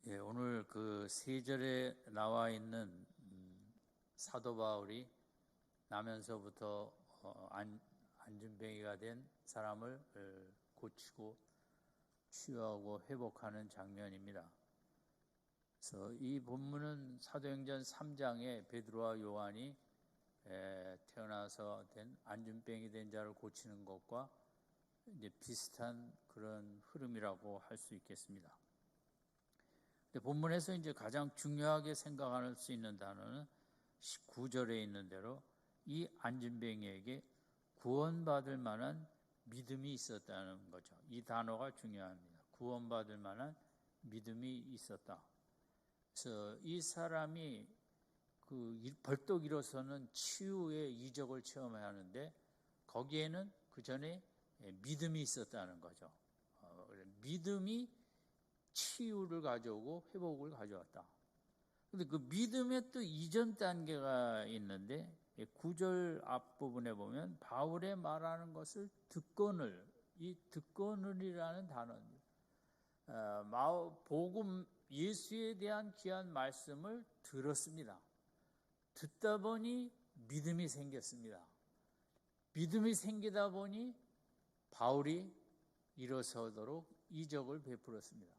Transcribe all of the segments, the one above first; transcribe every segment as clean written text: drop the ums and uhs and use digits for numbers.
예, 오늘 그 세 절에 나와 있는 사도 바울이 나면서부터 안진뱅이가 된 사람을 고치고 치유하고 회복하는 장면입니다. 그래서 이 본문은 사도행전 3장에 베드로와 요한이 태어나서 된 안진뱅이 된 자를 고치는 것과 이제 비슷한 그런 흐름이라고 할 수 있겠습니다. 본문에서 이제 가장 중요하게 생각할 수 있는 단어는 19절에 있는 대로 이 안진뱅이에게 구원받을 만한 믿음이 있었다는 거죠. 이 단어가 중요합니다. 구원받을 만한 믿음이 있었다. 그래서 이 사람이 벌떡 일어서는 치유의 이적을 체험해야 하는데 거기에는 그 전에 믿음이 있었다는 거죠. 믿음이 치유를 가져오고 회복을 가져왔다. 그런데 그 믿음의 또 이전 단계가 있는데 9절 앞부분에 보면 바울의 말하는 것을 듣거늘, 이 듣거늘이라는 단어입니다. 복음 예수에 대한 귀한 말씀을 들었습니다. 듣다 보니 믿음이 생겼습니다. 믿음이 생기다 보니 바울이 일어서도록 이적을 베풀었습니다.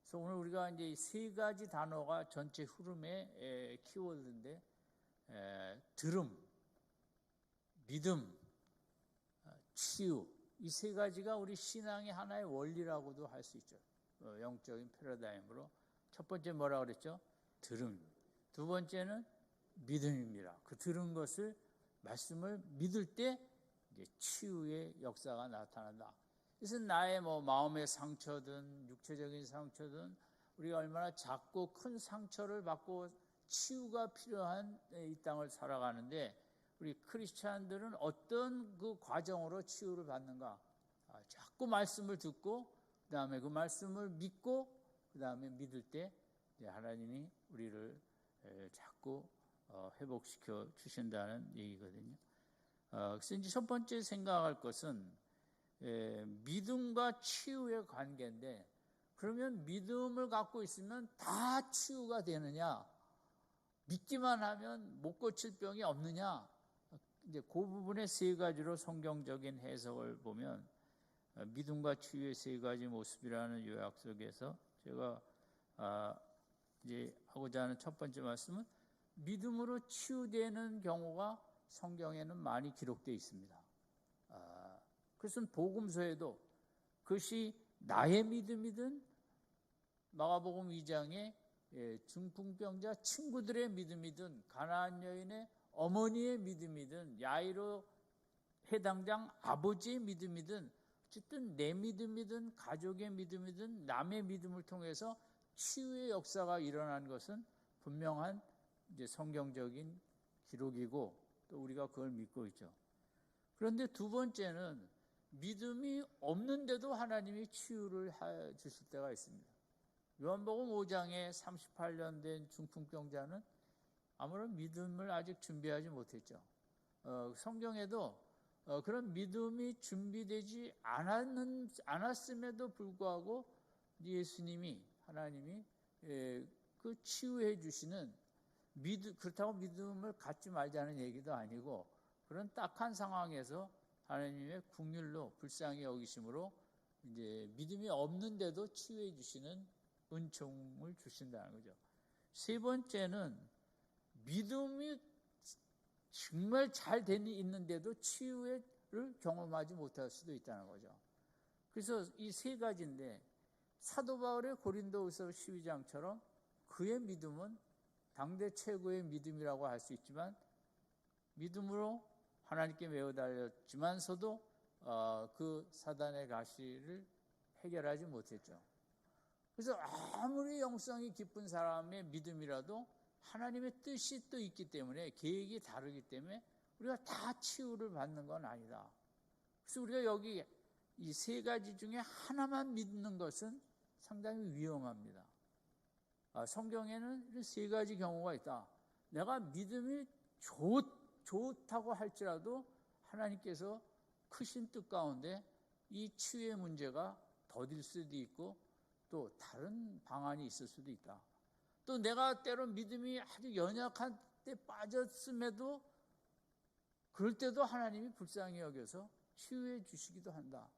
그래서 오늘 우리가 이제 세 가지 단어가 전체 흐름의 키워드인데, 들음, 믿음, 치유, 이 세 가지가 우리 신앙의 하나의 원리라고도 할 수 있죠. 영적인 패러다임으로. 첫 번째 뭐라고 그랬죠? 들음. 두 번째는 믿음입니다. 그 들은 것을, 말씀을 믿을 때 이제 치유의 역사가 나타난다. 그래서 나의 마음의 상처든 육체적인 상처든 우리가 얼마나 작고 큰 상처를 받고 치유가 필요한 이 땅을 살아가는데 우리 크리스찬들은 어떤 그 과정으로 치유를 받는가? 자꾸 말씀을 듣고 그 다음에 그 말씀을 믿고 그 다음에 믿을 때 하나님이 우리를 자꾸 회복시켜 주신다는 얘기거든요. 그래서 이제 첫 번째 생각할 것은 믿음과 치유의 관계인데, 그러면 믿음을 갖고 있으면 다 치유가 되느냐? 믿기만 하면 못 고칠 병이 없느냐? 이제 그 부분의 세 가지로 성경적인 해석을 보면 믿음과 치유의 세 가지 모습이라는 요약 속에서 제가 이제 하고자 하는 첫 번째 말씀은 믿음으로 치유되는 경우가 성경에는 많이 기록되어 있습니다. 그것은 복음서에도 그것이 나의 믿음이든 마가복음 2장에 중풍병자 친구들의 믿음이든 가나안 여인의 어머니의 믿음이든 야이로 해당장 아버지의 믿음이든 어쨌든 내 믿음이든 가족의 믿음이든 남의 믿음을 통해서 치유의 역사가 일어난 것은 분명한 이제 성경적인 기록이고 또 우리가 그걸 믿고 있죠. 그런데 두 번째는 믿음이 없는데도 하나님이 치유를 해 주실 때가 있습니다. 요한복음 5장에 38년 된 중풍병자는 아무런 믿음을 아직 준비하지 못했죠. 성경에도 그런 믿음이 준비되지 않았음에도 불구하고 예수님이, 하나님이 그 치유해 주시는, 그렇다고 믿음을 갖지 말자는 얘기도 아니고 그런 딱한 상황에서 하나님의 긍휼로 불쌍히 여기심으로 이제 믿음이 없는데도 치유해 주시는 은총을 주신다는 거죠. 세 번째는 믿음이 정말 잘 있는데도 치유를 경험하지 못할 수도 있다는 거죠. 그래서 이 세 가지인데 사도 바울의 고린도후서 12장처럼 그의 믿음은 당대 최고의 믿음이라고 할 수 있지만 믿음으로 하나님께 매어 달렸지만서도 그 사단의 가시를 해결하지 못했죠. 그래서 아무리 영성이 깊은 사람의 믿음이라도 하나님의 뜻이 또 있기 때문에 계획이 다르기 때문에 우리가 다 치유를 받는 건 아니다. 그래서 우리가 여기 이 세 가지 중에 하나만 믿는 것은 상당히 위험합니다. 성경에는 세 가지 경우가 있다. 내가 믿음이 좋다고 할지라도 하나님께서 크신 뜻 가운데 이 치유의 문제가 더딜 수도 있고 또 다른 방안이 있을 수도 있다. 또 내가 때로 믿음이 아주 연약한 때 빠졌음에도 그럴 때도 하나님이 불쌍히 여겨서 치유해 주시기도 한다.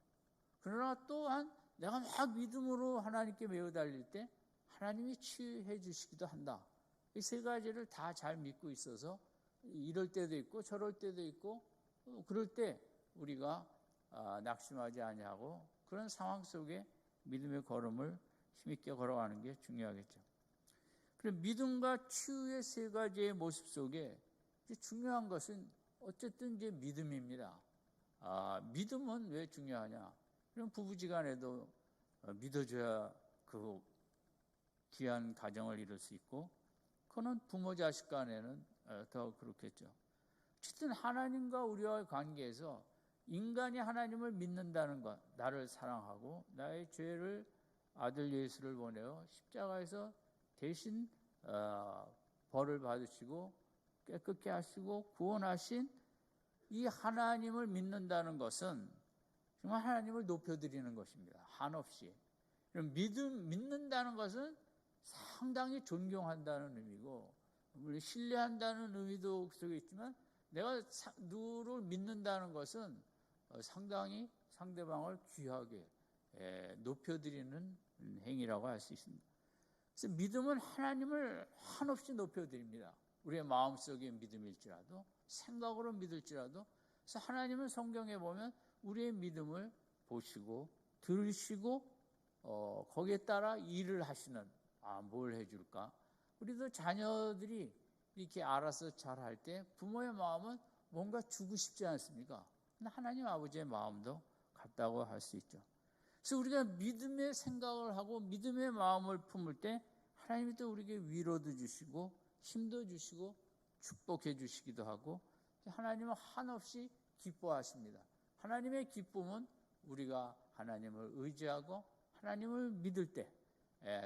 그러나 또한 내가 막 믿음으로 하나님께 매어 달릴 때 하나님이 치유해 주시기도 한다. 이 세 가지를 다 잘 믿고 있어서 이럴 때도 있고 저럴 때도 있고 그럴 때 우리가 낙심하지 아니하고 그런 상황 속에 믿음의 걸음을 힘있게 걸어가는 게 중요하겠죠. 그리고 믿음과 치유의 세 가지의 모습 속에 중요한 것은 어쨌든 이제 믿음입니다. 믿음은 왜 중요하냐? 그럼 부부지간에도 믿어줘야 그 귀한 가정을 이룰 수 있고, 그거는 부모 자식 간에는 더 그렇겠죠. 어쨌든 하나님과 우리와의 관계에서 인간이 하나님을 믿는다는 것, 나를 사랑하고 나의 죄를 아들 예수를 보내어 십자가에서 대신 벌을 받으시고 깨끗게 하시고 구원하신 이 하나님을 믿는다는 것은 정말 하나님을 높여드리는 것입니다. 한없이. 믿는다는 것은 상당히 존경한다는 의미고 물론 신뢰한다는 의미도 속에 있지만 내가 누구를 믿는다는 것은 상당히 상대방을 귀하게 높여드리는 행위라고 할 수 있습니다. 그래서 믿음은 하나님을 한없이 높여드립니다. 우리의 마음속의 믿음일지라도 생각으로 믿을지라도. 그래서 하나님은 성경에 보면 우리의 믿음을 보시고 들으시고 거기에 따라 일을 하시는, 뭘 해줄까? 우리도 자녀들이 이렇게 알아서 잘할 때 부모의 마음은 뭔가 주고 싶지 않습니까? 근데 하나님 아버지의 마음도 같다고 할 수 있죠. 그래서 우리가 믿음의 생각을 하고 믿음의 마음을 품을 때 하나님이 또 우리에게 위로도 주시고 힘도 주시고 축복해 주시기도 하고 하나님은 한없이 기뻐하십니다. 하나님의 기쁨은 우리가 하나님을 의지하고 하나님을 믿을 때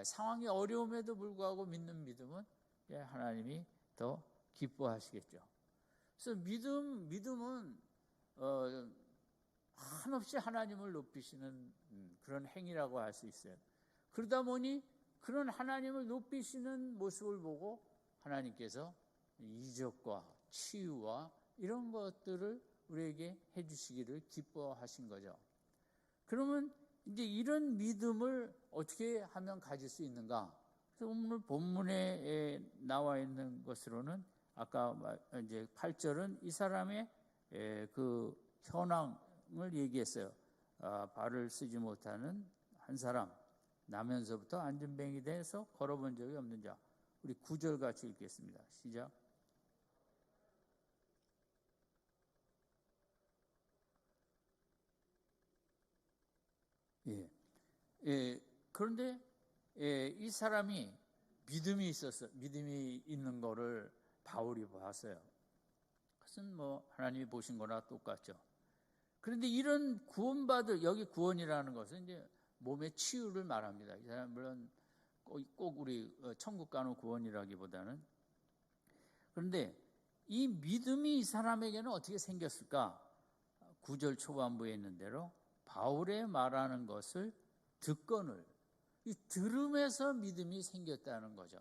상황이 어려움에도 불구하고 믿는 믿음은 하나님이 더 기뻐하시겠죠. 그래서 믿음은 한없이 하나님을 높이시는 그런 행위라고 할 수 있어요. 그러다 보니 그런 하나님을 높이시는 모습을 보고 하나님께서 이적과 치유와 이런 것들을 우리에게 해주시기를 기뻐하신 거죠. 그러면 이제 이런 믿음을 어떻게 하면 가질 수 있는가? 그래서 오늘 본문에 나와 있는 것으로는 아까 이제 8절은 이 사람의 그 현황을 얘기했어요. 발을 쓰지 못하는 한 사람, 나면서부터 안전뱅이 돼서 걸어본 적이 없는 자. 우리 9절 같이 읽겠습니다. 시작. 그런데 이 사람이 믿음이 있는 거를 바울이 봤어요. 그것은 뭐 하나님이 보신 거나 똑같죠. 그런데 이런 여기 구원이라는 것은 이제 몸의 치유를 말합니다. 이 사람 물론 꼭 우리 천국 가는 구원이라기보다는. 그런데 이 믿음이 이 사람에게는 어떻게 생겼을까? 9절 초반부에 있는 대로 바울의 말하는 것을 듣거늘, 이 들음에서 믿음이 생겼다는 거죠.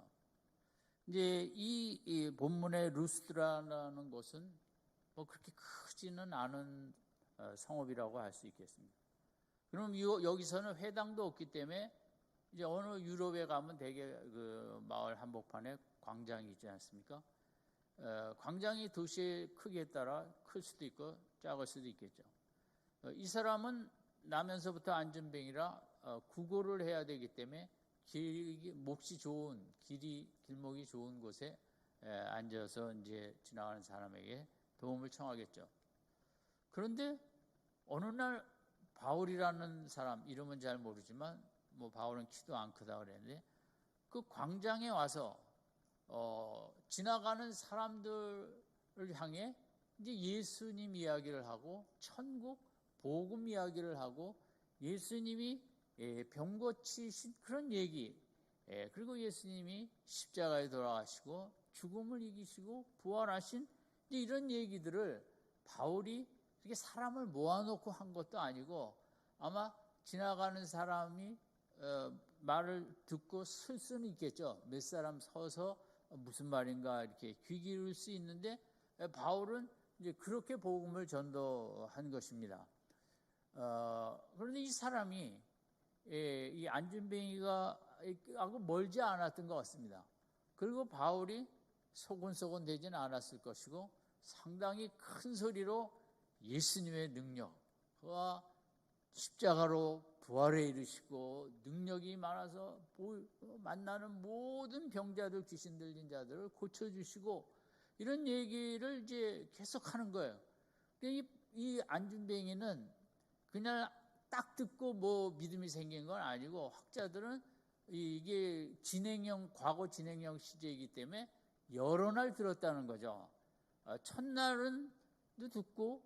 이제 이 본문의 루스드라라는 곳은 뭐 그렇게 크지는 않은 성읍이라고 할 수 있겠습니다. 그럼 여기서는 회당도 없기 때문에 이제 어느 유럽에 가면 대개 그 마을 한복판에 광장이 있지 않습니까? 광장이 도시의 크기에 따라 클 수도 있고 작을 수도 있겠죠. 이 사람은 나면서부터 안전뱅이라 구걸을 해야 되기 때문에 몹시 좋은 길목이 좋은 곳에 앉아서 이제 지나가는 사람에게 도움을 청하겠죠. 그런데 어느 날 바울이라는 사람, 이름은 잘 모르지만 뭐 바울은 키도 안 크다 그랬는데 그 광장에 와서 지나가는 사람들을 향해 이제 예수님 이야기를 하고 천국 복음 이야기를 하고 예수님이 병 고치신 그런 얘기, 그리고 예수님이 십자가에 돌아가시고 죽음을 이기시고 부활하신 이런 얘기들을 바울이 이렇게 사람을 모아놓고 한 것도 아니고 아마 지나가는 사람이 말을 듣고 쓸 수는 있겠죠. 몇 사람 서서 무슨 말인가 이렇게 귀 기울일 수 있는데 바울은 이제 그렇게 복음을 전도한 것입니다. 그런데 이 사람이 이 안진뱅이가 하고 멀지 않았던 것 같습니다. 그리고 바울이 소곤소곤 되지는 않았을 것이고 상당히 큰 소리로 예수님의 능력과 십자가로 부활에 이르시고 능력이 많아서 만나는 모든 병자들, 귀신 들린 자들을 고쳐주시고 이런 얘기를 이제 계속하는 거예요. 이 안진뱅이는 그냥 딱 듣고 뭐 믿음이 생긴 건 아니고 학자들은 이게 과거 진행형 시제이기 때문에 여러 날 들었다는 거죠. 첫날은 듣고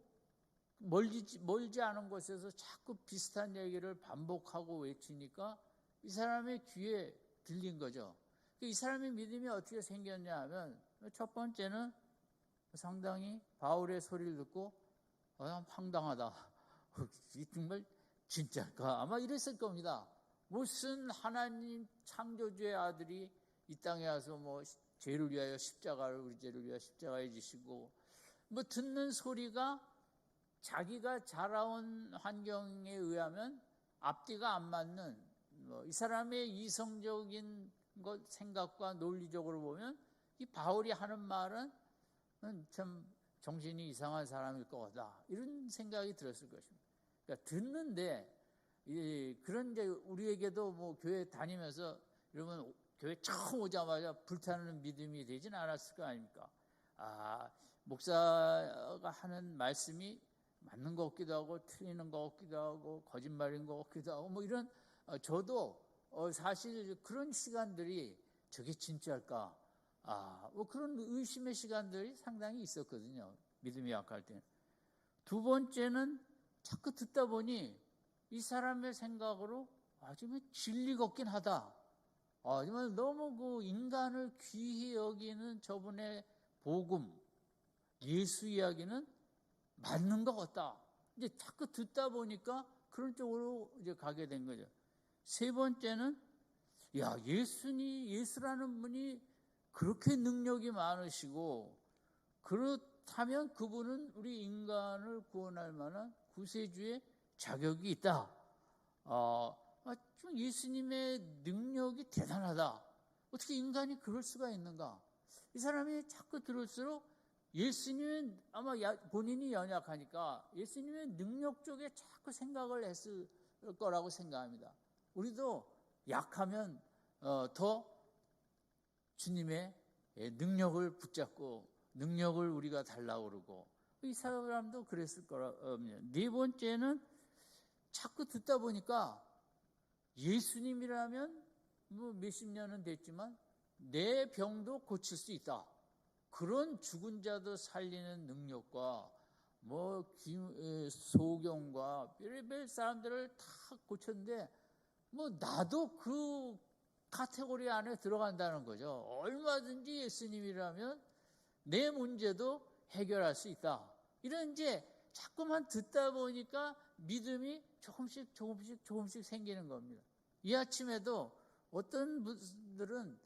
멀지 않은 곳에서 자꾸 비슷한 얘기를 반복하고 외치니까 이 사람의 귀에 들린 거죠. 이 사람의 믿음이 어떻게 생겼냐 하면 첫 번째는 상당히 바울의 소리를 듣고 황당하다. 정말 진짜일까? 아마 이랬을 겁니다. 무슨 하나님 창조주의 아들이 이 땅에 와서 뭐 죄를 위하여 우리 죄를 위하여 십자가에 지시고 뭐 듣는 소리가 자기가 자라온 환경에 의하면 앞뒤가 안 맞는 이 사람의 이성적인 생각과 논리적으로 보면 이 바울이 하는 말은 참 정신이 이상한 사람일 것 같다 이런 생각이 들었을 것입니다. 그러니까 듣는데 그런 이제 우리에게도 뭐 교회 다니면서 이러면 교회 처음 오자마자 불타는 믿음이 되진 않았을 거 아닙니까? 목사가 하는 말씀이 맞는 것 같기도 하고 틀리는 것 같기도 하고 거짓말인 것 같기도 하고 뭐 이런 저도 사실 그런 시간들이 저게 진짜일까? 뭐 그런 의심의 시간들이 상당히 있었거든요. 믿음이 약할 때는. 두 번째는 자꾸 듣다 보니 이 사람의 생각으로 정말 진리 같긴 하다. 정말 너무 그 인간을 귀히 여기는 저분의 복음, 예수 이야기는 맞는 것 같다. 이제 자꾸 듣다 보니까 그런 쪽으로 이제 가게 된 거죠. 세 번째는 예수라는 분이 그렇게 능력이 많으시고 그렇다면 그분은 우리 인간을 구원할 만한 구세주의 자격이 있다. 예수님의 능력이 대단하다. 어떻게 인간이 그럴 수가 있는가? 이 사람이 자꾸 들을수록 예수님은 아마 본인이 연약하니까 예수님의 능력 쪽에 자꾸 생각을 했을 거라고 생각합니다. 우리도 약하면 더 주님의 능력을 붙잡고 능력을 우리가 달라고 그러고 이 사람도 그랬을 거라고요. 네 번째는 자꾸 듣다 보니까 예수님이라면 뭐 몇십 년은 됐지만 내 병도 고칠 수 있다. 그런 죽은 자도 살리는 능력과 뭐 소경과 별의별 사람들을 다 고쳤는데 뭐 나도 그 카테고리 안에 들어간다는 거죠. 얼마든지 예수님이라면 내 문제도 해결할 수 있다. 이런 이제 자꾸만 듣다 보니까 믿음이 조금씩 생기는 겁니다. 이 아침에도 어떤 분들은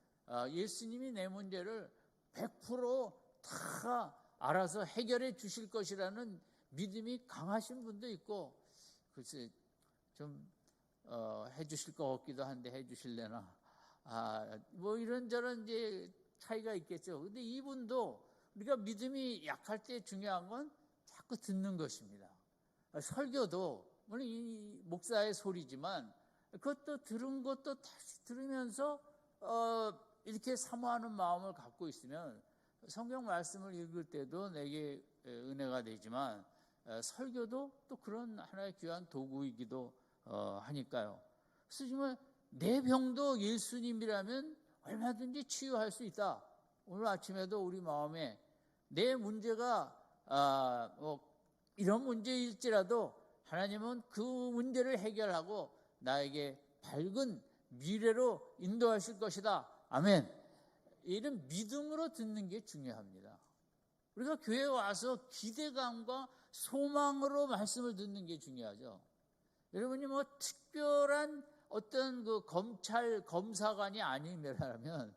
예수님이 내 문제를 100% 알아서 해결해 주실 것이라는 믿음이 강하신 분도 있고 글쎄 좀 해주실 것 같기도 한데 해주실래나 뭐 이런저런 이제 차이가 있겠죠. 근데 이분도 우리가 믿음이 약할 때 중요한 건 자꾸 듣는 것입니다. 설교도 물론 이 목사의 소리지만 그것도 들은 것도 다시 들으면서 이렇게 사모하는 마음을 갖고 있으면 성경 말씀을 읽을 때도 내게 은혜가 되지만 설교도 또 그런 하나의 귀한 도구이기도 하니까요. 그래서 정말 내 병도 예수님이라면 얼마든지 치유할 수 있다. 오늘 아침에도 우리 마음에 내 문제가 이런 문제일지라도 하나님은 그 문제를 해결하고 나에게 밝은 미래로 인도하실 것이다. 아멘. 이런 믿음으로 듣는 게 중요합니다. 우리가 교회에 와서 기대감과 소망으로 말씀을 듣는 게 중요하죠. 여러분이 뭐 특별한 어떤 그 검찰 검사관이 아니면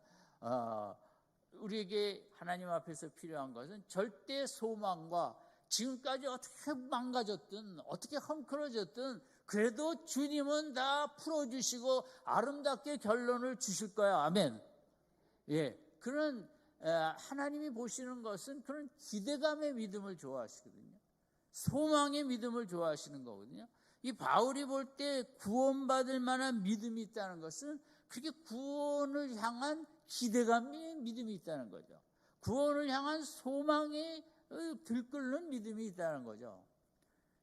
우리에게 하나님 앞에서 필요한 것은 절대 소망과 지금까지 어떻게 망가졌든 어떻게 헝클어졌든 그래도 주님은 다 풀어주시고 아름답게 결론을 주실 거야. 아멘. 예, 그런 하나님이 보시는 것은 그런 기대감의 믿음을 좋아하시거든요. 소망의 믿음을 좋아하시는 거거든요. 이 바울이 볼 때 구원받을 만한 믿음이 있다는 것은 그게 구원을 향한 기대감의 믿음이 있다는 거죠. 구원을 향한 소망에 들끓는 믿음이 있다는 거죠.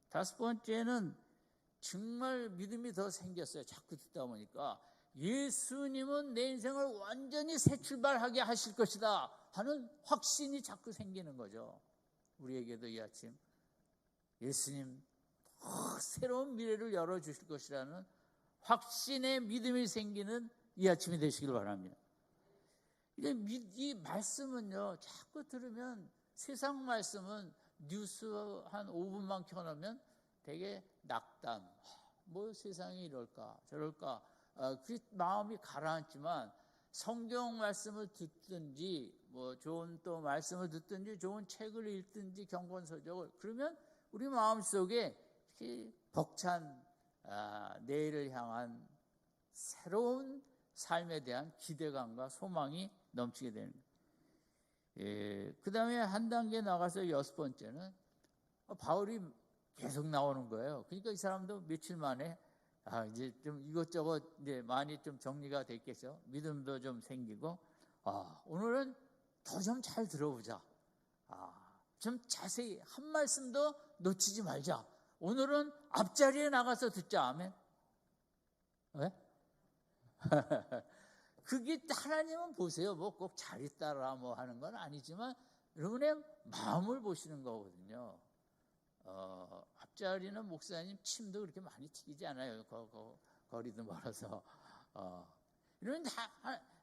다섯 번째는 정말 믿음이 더 생겼어요. 자꾸 듣다 보니까 예수님은 내 인생을 완전히 새 출발하게 하실 것이다 하는 확신이 자꾸 생기는 거죠. 우리에게도 이 아침 예수님 새로운 미래를 열어주실 것이라는 확신의 믿음이 생기는 이 아침이 되시길 바랍니다. 이 말씀은요, 자꾸 들으면 세상 말씀은 뉴스 한 5분만 켜놓으면 되게 낙담, 뭐 세상이 이럴까 저럴까 그 마음이 가라앉지만 성경 말씀을 듣든지 뭐 좋은 또 말씀을 듣든지 좋은 책을 읽든지 경건서적을 그러면 우리 마음속에 이렇게 벅찬 내일을 향한 새로운 삶에 대한 기대감과 소망이 넘치게 되는 거예요. 그 다음에 한 단계 나가서 여섯 번째는 바울이 계속 나오는 거예요. 그러니까 이 사람도 며칠 만에 이제 좀 이것저것 이제 많이 좀 정리가 됐겠죠. 믿음도 좀 생기고 오늘은 더 좀 잘 들어보자. 좀 자세히 한 말씀도 놓치지 말자. 오늘은 앞자리에 나가서 듣자. 아멘. 왜? 그게 하나님은 보세요. 뭐 꼭 잘 있다라 뭐 하는 건 아니지만 여러분의 마음을 보시는 거거든요. 앞자리는 목사님 침도 그렇게 많이 튀기지 않아요. 거리도 멀어서. 이런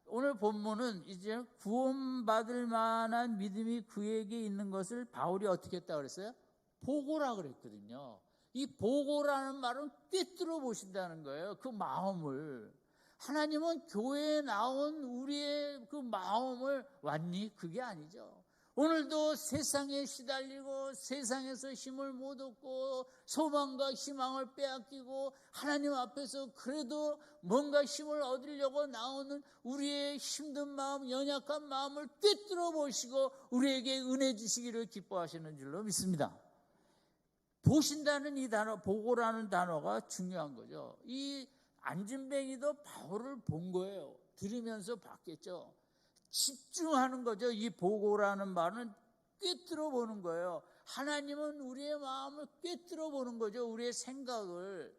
오늘 본문은 이제 구원받을 만한 믿음이 그에게 있는 것을 바울이 어떻게 했다고 그랬어요? 보고라 그랬거든요. 이 보고라는 말은 꿰뚫어 보신다는 거예요. 그 마음을. 하나님은 교회에 나온 우리의 그 마음을 왔니? 그게 아니죠. 오늘도 세상에 시달리고 세상에서 힘을 못 얻고 소망과 희망을 빼앗기고 하나님 앞에서 그래도 뭔가 힘을 얻으려고 나오는 우리의 힘든 마음, 연약한 마음을 꿰뚫어 보시고 우리에게 은혜 주시기를 기뻐하시는 줄로 믿습니다. 보신다는 이 단어, 보고라는 단어가 중요한 거죠. 이 안진뱅이도 바울을 본 거예요. 들으면서 봤겠죠. 집중하는 거죠. 이 보고라는 말은 꿰뚫어 보는 거예요. 하나님은 우리의 마음을 꿰뚫어 보는 거죠. 우리의 생각을.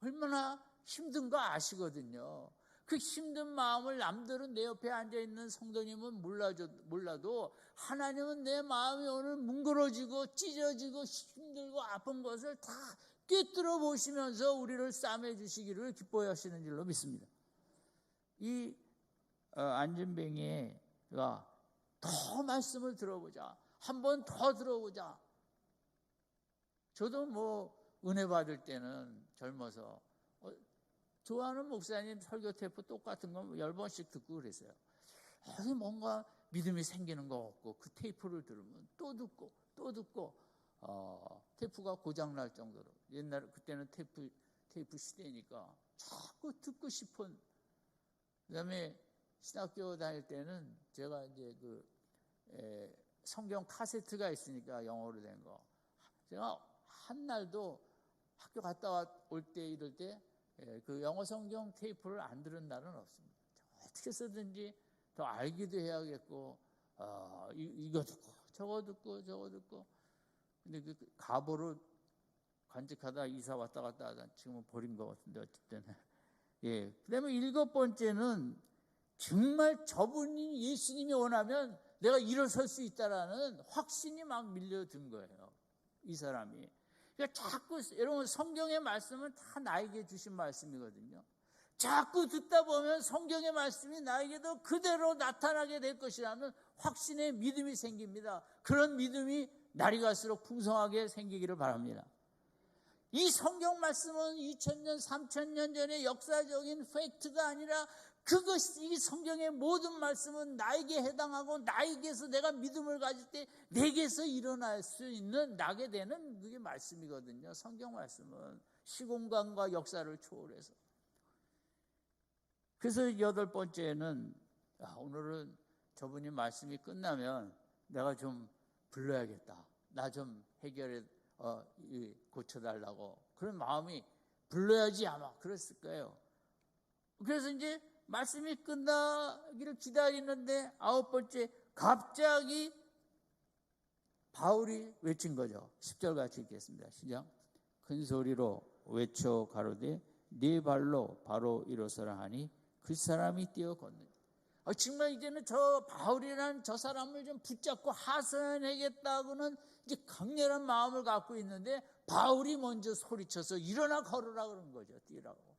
얼마나 힘든 거 아시거든요. 그 힘든 마음을 남들은 내 옆에 앉아있는 성도님은 몰라도 하나님은 내 마음이 오늘 뭉그러지고 찢어지고 힘들고 아픈 것을 다 꿰뚫어 보시면서 우리를 싸매 주시기를 기뻐해 하시는 줄로 믿습니다. 이 안진뱅이가 더 말씀을 들어보자. 한 번 더 들어보자. 저도 뭐 은혜 받을 때는 젊어서 좋아하는 목사님 설교 테이프 똑같은 거 10번씩 듣고 그랬어요. 뭔가 믿음이 생기는 것 같고 그 테이프를 들으면 또 듣고 또 듣고 테이프가 고장날 정도로 옛날에 그때는 테이프 시대니까 자꾸 듣고 싶은. 그다음에 신학교 다닐 때는 제가 이제 성경 카세트가 있으니까 영어로 된 거. 제가 한 날도 학교 갔다 올 때 이럴 때 그 영어 성경 테이프를 안 들은 날은 없습니다. 어떻게 쓰든지 더 알기도 해야겠고 이거 듣고 저거 듣고 근데 그 가보를 간직하다 이사 왔다 갔다 하다 지금은 버린 것 같은데 어쨌든 그다음에 일곱 번째는 정말 저분이 예수님이 원하면 내가 일어설 수 있다라는 확신이 막 밀려든 거예요. 이 사람이. 그러니까 자꾸 여러분 성경의 말씀은 다 나에게 주신 말씀이거든요. 자꾸 듣다 보면 성경의 말씀이 나에게도 그대로 나타나게 될 것이라는 확신의 믿음이 생깁니다. 그런 믿음이 날이 갈수록 풍성하게 생기기를 바랍니다. 이 성경 말씀은 2000년, 3000년 전의 역사적인 팩트가 아니라 그것이, 이 성경의 모든 말씀은 나에게 해당하고 나에게서 내가 믿음을 가질 때 내게서 일어날 수 있는, 나게 되는 그게 말씀이거든요. 성경 말씀은 시공간과 역사를 초월해서. 그래서 8번째는 오늘은 저분이 말씀이 끝나면 내가 좀 불러야겠다, 나 좀 해결해 고쳐달라고, 그런 마음이 불러야지 아마 그랬을 거예요. 그래서 이제 말씀이 끝나기를 기다리는데 9번째, 갑자기 바울이 외친 거죠. 10절 같이 읽겠습니다. 시작. 큰 소리로 외쳐 가로되 네 발로 바로 일어서라 하니 그 사람이 뛰어 걷는. 정말 이제는 저 바울이라는 저 사람을 좀 붙잡고 하소연하겠다고는 이제 강렬한 마음을 갖고 있는데, 바울이 먼저 소리쳐서 일어나 걸으라 그런 거죠. 뛰라고.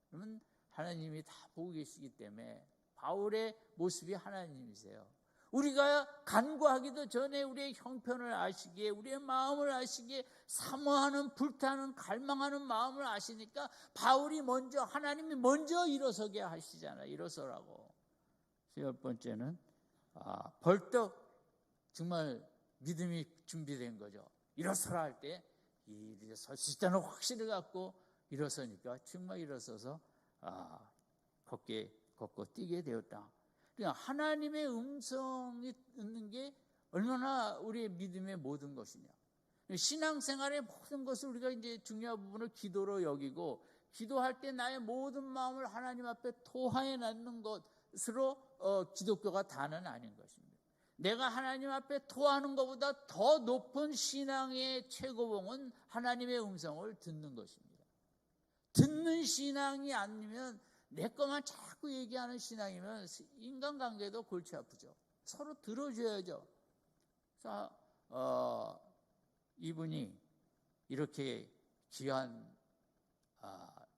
그러면 하나님이 다 보고 계시기 때문에 바울의 모습이 하나님이세요. 우리가 간구하기도 전에 우리의 형편을 아시기에, 우리의 마음을 아시기에, 사모하는, 불타는, 갈망하는 마음을 아시니까 바울이 먼저, 하나님이 먼저 일어서게 하시잖아요. 일어서라고. 10번째는 벌떡 정말 믿음이 준비된 거죠. 일어서라 할 때 설 수 있다는 확신을 갖고 일어서니까 정말 일어서서 걷고 뛰게 되었다. 그러니까 하나님의 음성이 듣는 게 얼마나 우리의 믿음의 모든 것이냐. 신앙생활의 모든 것을 우리가 이제 중요한 부분을 기도로 여기고, 기도할 때 나의 모든 마음을 하나님 앞에 토하해 놨는 것으로 기독교가 다는 아닌 것입니다. 내가 하나님 앞에 토하는 것보다 더 높은 신앙의 최고봉은 하나님의 음성을 듣는 것입니다. 듣는 신앙이 아니면, 내 것만 자꾸 얘기하는 신앙이면 인간관계도 골치 아프죠. 서로 들어줘야죠. 자, 이분이 이렇게 귀한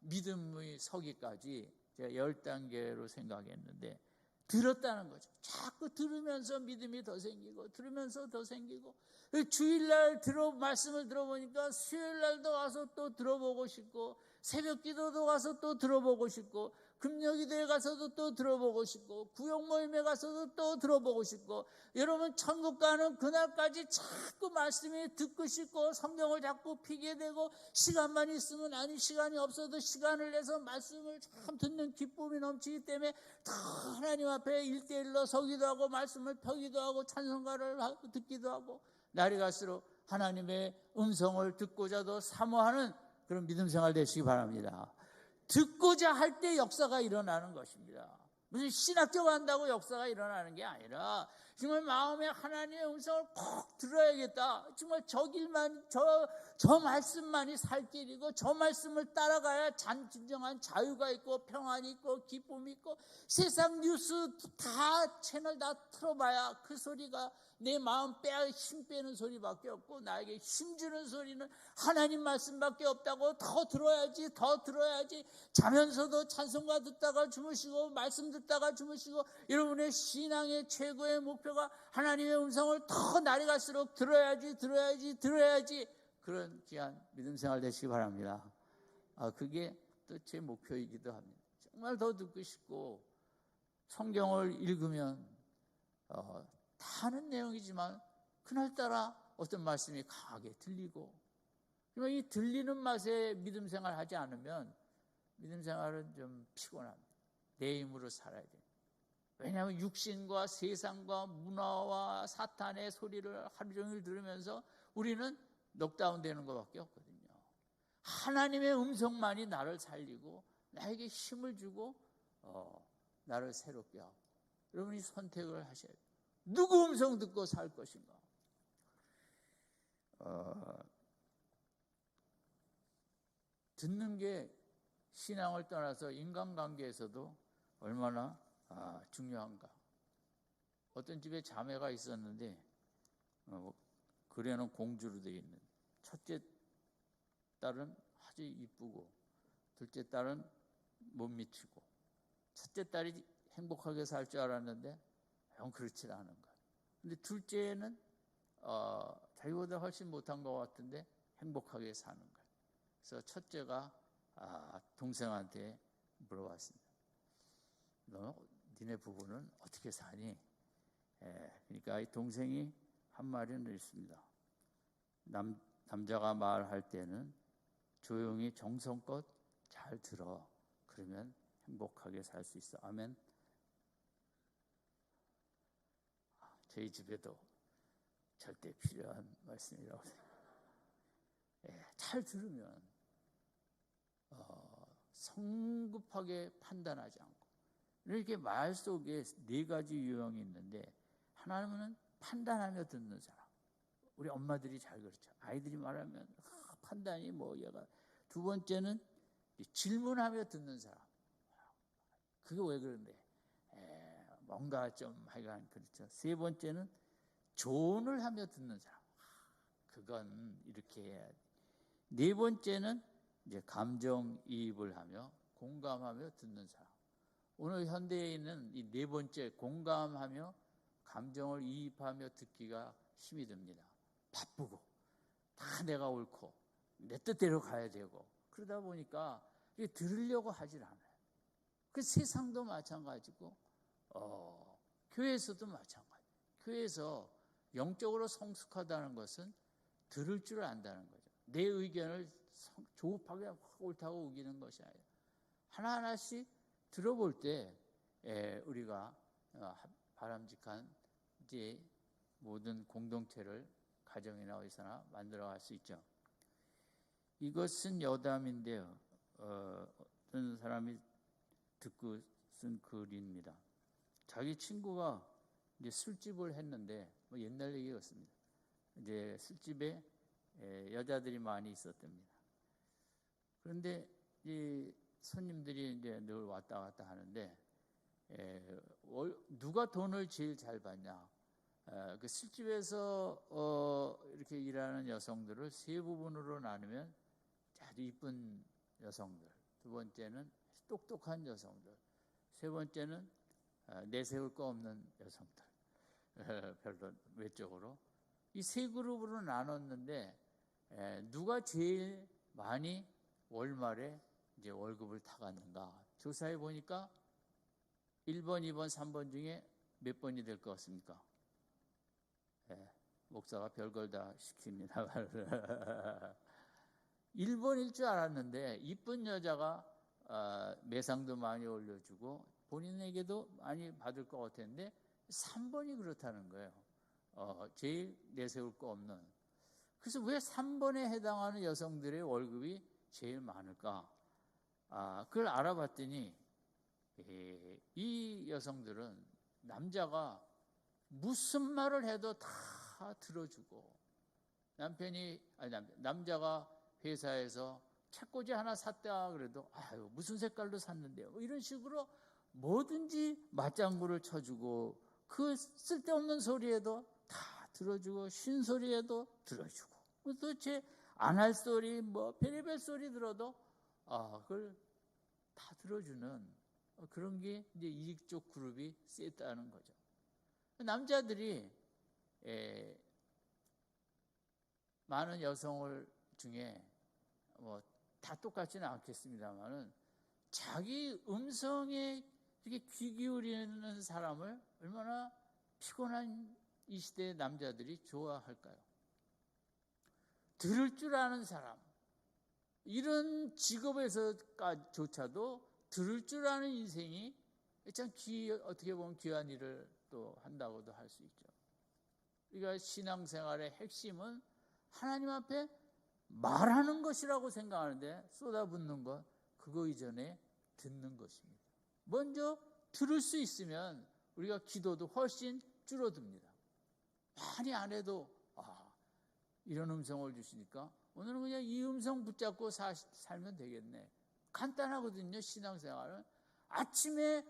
믿음의 서기까지 제가 10단계로 생각했는데, 들었다는 거죠. 자꾸 들으면서 믿음이 더 생기고, 들으면서 더 생기고, 주일날 말씀을 들어보니까 수요일날도 와서 또 들어보고 싶고, 새벽 기도도 가서 또 들어보고 싶고, 금요기도에 가서도 또 들어보고 싶고, 구역 모임에 가서도 또 들어보고 싶고, 여러분 천국 가는 그날까지 자꾸 말씀이 듣고 싶고, 성경을 자꾸 피게 되고, 시간만 있으면, 아니 시간이 없어도 시간을 내서 말씀을 참 듣는 기쁨이 넘치기 때문에 더 하나님 앞에 1대1로 서기도 하고, 말씀을 펴기도 하고, 찬송가를 듣기도 하고, 날이 갈수록 하나님의 음성을 듣고자도 사모하는 그런 믿음 생활 되시기 바랍니다. 듣고자 할 때 역사가 일어나는 것입니다. 무슨 신학교 한다고 역사가 일어나는 게 아니라, 정말 마음에 하나님의 음성을 꼭 들어야겠다. 정말 저 말씀만이 살 길이고, 저 말씀을 따라가야 진정한 자유가 있고, 평안이 있고, 기쁨이 있고, 세상 뉴스 다 채널 다 틀어봐야 그 소리가 내 마음 힘 빼는 소리밖에 없고, 나에게 힘주는 소리는 하나님 말씀밖에 없다고. 더 들어야지, 더 들어야지. 자면서도 찬송가 듣다가 주무시고, 말씀 듣다가 주무시고, 여러분의 신앙의 최고의 목표가 하나님의 음성을 더 날이 갈수록 들어야지, 그런 귀한 믿음 생활 되시기 바랍니다. 그게 또 제 목표이기도 합니다. 정말 더 듣고 싶고, 성경을 읽으면 다 아는 내용이지만 그날따라 어떤 말씀이 강하게 들리고, 이 들리는 맛에 믿음 생활 하지 않으면 믿음 생활은 좀 피곤합니다. 내 힘으로 살아야 돼요. 왜냐하면 육신과 세상과 문화와 사탄의 소리를 하루 종일 들으면서 우리는 넉다운 되는 것밖에 없거든요. 하나님의 음성만이 나를 살리고 나에게 힘을 주고 나를 새롭게 하고, 여러분이 선택을 하셔야 돼요. 누구 음성 듣고 살 것인가? 듣는 게 신앙을 떠나서 인간관계에서도 얼마나 중요한가. 어떤 집에 자매가 있었는데 그래는 공주로 되어 있는, 첫째 딸은 아주 이쁘고 둘째 딸은 못 미치고, 첫째 딸이 행복하게 살 줄 알았는데 그렇지 않은 거예요. 근데 둘째는 자기보다 훨씬 못한 것 같은데 행복하게 사는 거예요. 그래서 첫째가 동생한테 물어봤습니다. 니네 부부는 어떻게 사니? 그러니까 이 동생이 한 말은 있습니다. 남자가 말할 때는 조용히 정성껏 잘 들어. 그러면 행복하게 살 수 있어. 아멘. 저희 집에도 절대 필요한 말씀이라고 생각합니다. 잘 들으면 성급하게 판단하지 않고, 이렇게 말 속에 네 가지 유형이 있는데, 하나는 판단하며 듣는 사람. 우리 엄마들이 잘 그렇죠. 아이들이 말하면 판단이 뭐 얘가. 두 번째는 질문하며 듣는 사람. 그게 왜 그런데? 뭔가 좀 하여간 그렇죠. 세 번째는 조언을 하며 듣는 사람. 그건 이렇게 해야 돼. 네 번째는 이제 감정이입을 하며 공감하며 듣는 사람. 오늘 현대인은 이 네 번째 공감하며 감정을 이입하며 듣기가 힘이 듭니다. 바쁘고 다 내가 옳고 내 뜻대로 가야 되고, 그러다 보니까 이게 들으려고 하질 않아요. 그 세상도 마찬가지고 교회에서도 마찬가지. 교회에서 영적으로 성숙하다는 것은 들을 줄 안다는 거죠. 내 의견을 조급하게 옳다고 우기는 것이 아니라 하나하나씩 들어볼 때 우리가 바람직한 이제 모든 공동체를 가정이나 어디서나 만들어갈 수 있죠. 이것은 여담인데요. 어떤 사람이 듣고 쓴 글입니다. 자기 친구가 이제 술집을 했는데, 뭐 옛날 얘기였습니다. 이제 술집에 여자들이 많이 있었답니다. 그런데 이 손님들이 이제 늘 왔다 갔다 하는데, 누가 돈을 제일 잘 받냐? 그 술집에서 이렇게 일하는 여성들을 세 부분으로 나누면 아주 이쁜 여성들, 두 번째는 똑똑한 여성들, 세 번째는 내세울 거 없는 여성들, 별로 외적으로 이 세 그룹으로 나눴는데, 누가 제일 많이 월말에 이제 월급을 타갔는가 조사해 보니까 1번, 2번, 3번 중에 몇 번이 될 것 같습니까? 목사가 별걸 다 시킵니다. 1번일 줄 알았는데, 이쁜 여자가 매상도 많이 올려주고 본인에게도 많이 받을 것 같았는데 3번이 그렇다는 거예요. 제일 내세울 거 없는. 그래서 왜 3번에 해당하는 여성들의 월급이 제일 많을까? 그걸 알아봤더니 이 여성들은 남자가 무슨 말을 해도 다 들어주고, 남자가 회사에서 책꽂이 하나 샀다 그래도 아유 무슨 색깔로 샀는데요, 뭐 이런 식으로 뭐든지 맞장구를 쳐주고, 그 쓸데없는 소리에도 다 들어주고, 쉰 소리에도 들어주고, 도대체 안 할 소리 뭐 별의별 소리 들어도 그걸 다 들어주는 그런 게 이제 이익적 그룹이 셌다는 거죠. 남자들이 많은 여성을 중에 뭐 다 똑같지는 않겠습니다만은 자기 음성에 이렇게 귀 기울이는 사람을 얼마나 피곤한 이 시대의 남자들이 좋아할까요? 들을 줄 아는 사람, 이런 직업에서조차도 들을 줄 아는 인생이 참 어떻게 보면 귀한 일을 또 한다고도 할 수 있죠. 우리가 신앙생활의 핵심은 하나님 앞에 말하는 것이라고 생각하는데, 쏟아붓는 것, 그거 이전에 듣는 것입니다. 먼저 들을 수 있으면 우리가 기도도 훨씬 줄어듭니다. 많이 안 해도 이런 음성을 주시니까 오늘은 그냥 이 음성 붙잡고 살면 되겠네. 간단하거든요. 신앙생활은 아침에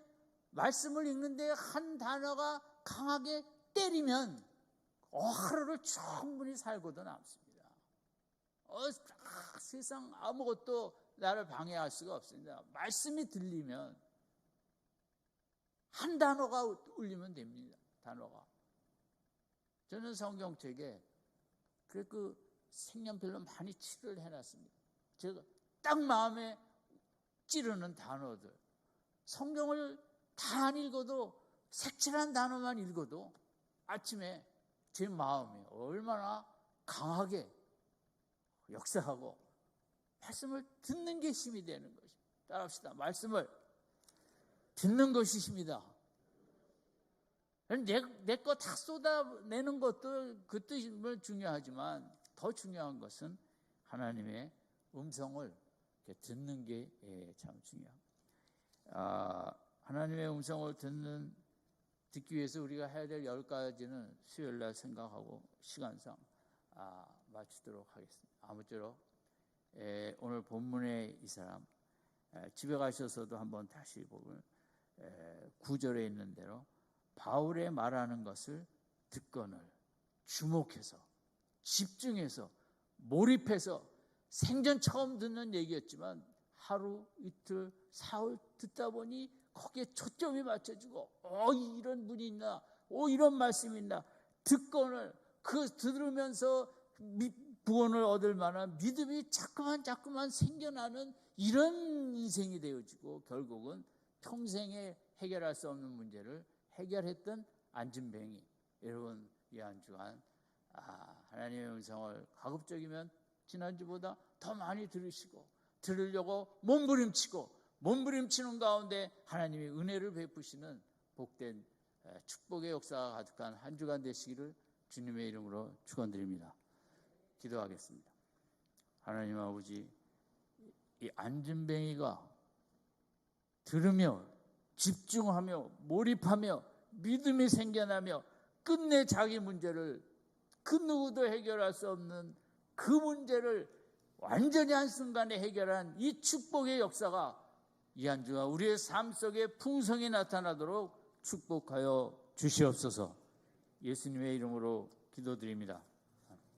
말씀을 읽는데 한 단어가 강하게 때리면 하루를 충분히 살고도 남습니다. 세상 아무것도 나를 방해할 수가 없습니다. 말씀이 들리면 한 단어가 울리면 됩니다. 단어가. 저는 성경책에 그 색연필로 많이 칠을 해놨습니다. 제가 딱 마음에 찌르는 단어들, 성경을 다 안 읽어도 색칠한 단어만 읽어도 아침에 제 마음이 얼마나 강하게 역사하고 말씀을 듣는 게 힘이 되는 것입니다. 따라합시다. 말씀을 듣는 것이 힘이다. 내 거 다 쏟아내는 것도 그 뜻은 중요하지만 더 중요한 것은 하나님의 음성을 듣는 게 참 중요합니다. 하나님의 음성을 듣기 위해서 우리가 해야 될 10가지는 수요일날 생각하고 시간상 마치도록 하겠습니다. 아무쪼록 오늘 본문의 이 사람 집에 가셔서도 한번 다시 보면 9절에 있는 대로 바울의 말하는 것을 듣거늘 주목해서 집중해서 몰입해서 생전 처음 듣는 얘기였지만 하루 이틀 사흘 듣다 보니 거기에 초점이 맞춰지고 이런 분이 있나 이런 말씀이 있나 듣거늘 그 들으면서 구원을 얻을 만한 믿음이 자꾸만 생겨나는 이런 인생이 되어지고 결국은 평생에 해결할 수 없는 문제를 해결했던 안진뱅이. 여러분 이 한 주간 하나님의 음성을 가급적이면 지난주보다 더 많이 들으시고 들으려고 몸부림치는 가운데 하나님이 은혜를 베푸시는 복된 축복의 역사가 가득한 한 주간 되시기를 주님의 이름으로 축원드립니다. 기도하겠습니다. 하나님 아버지, 이 안진뱅이가 들으며 집중하며 몰입하며 믿음이 생겨나며 끝내 자기 문제를 그 누구도 해결할 수 없는 그 문제를 완전히 한순간에 해결한 이 축복의 역사가 이 한 주가 우리의 삶 속에 풍성히 나타나도록 축복하여 주시옵소서. 예수님의 이름으로 기도드립니다.